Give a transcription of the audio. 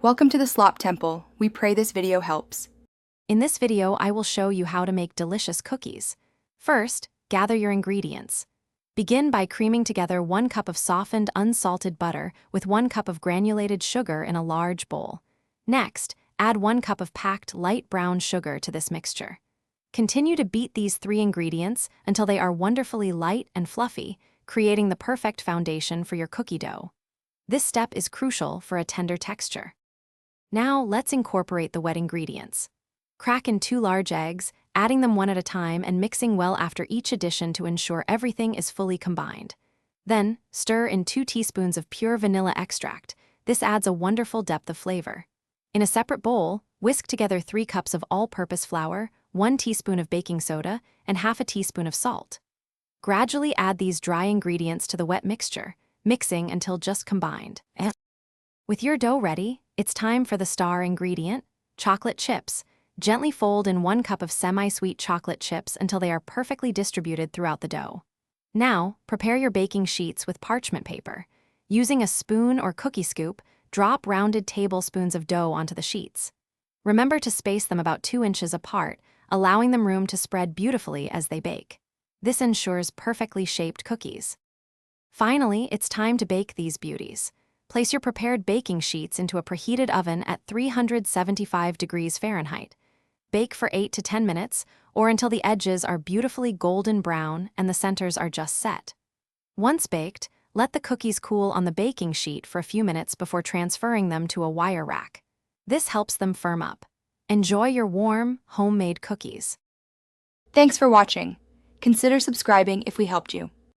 Welcome to the Slop Temple. We pray this video helps. In this video, I will show you how to make delicious cookies. First, gather your ingredients. Begin by creaming together 1 cup of softened, unsalted butter with 1 cup of granulated sugar in a large bowl. Next, add 1 cup of packed light brown sugar to this mixture. Continue to beat these 3 ingredients until they are wonderfully light and fluffy, creating the perfect foundation for your cookie dough. This step is crucial for a tender texture. Now, let's incorporate the wet ingredients. Crack in 2 large eggs, adding them one at a time and mixing well after each addition to ensure everything is fully combined. Then, stir in 2 teaspoons of pure vanilla extract. This adds a wonderful depth of flavor. In a separate bowl, whisk together 3 cups of all-purpose flour, 1 teaspoon of baking soda, and half a teaspoon of salt. Gradually add these dry ingredients to the wet mixture, mixing until just combined. With your dough ready, it's time for the star ingredient, chocolate chips. Gently fold in 1 cup of semi-sweet chocolate chips until they are perfectly distributed throughout the dough. Now, prepare your baking sheets with parchment paper. Using a spoon or cookie scoop, drop rounded tablespoons of dough onto the sheets. Remember to space them about 2 inches apart, allowing them room to spread beautifully as they bake. This ensures perfectly shaped cookies. Finally, it's time to bake these beauties. Place your prepared baking sheets into a preheated oven at 375 degrees Fahrenheit. Bake for 8 to 10 minutes, or until the edges are beautifully golden brown and the centers are just set. Once baked, let the cookies cool on the baking sheet for a few minutes before transferring them to a wire rack. This helps them firm up. Enjoy your warm, homemade cookies. Thanks for watching. Consider subscribing if we helped you.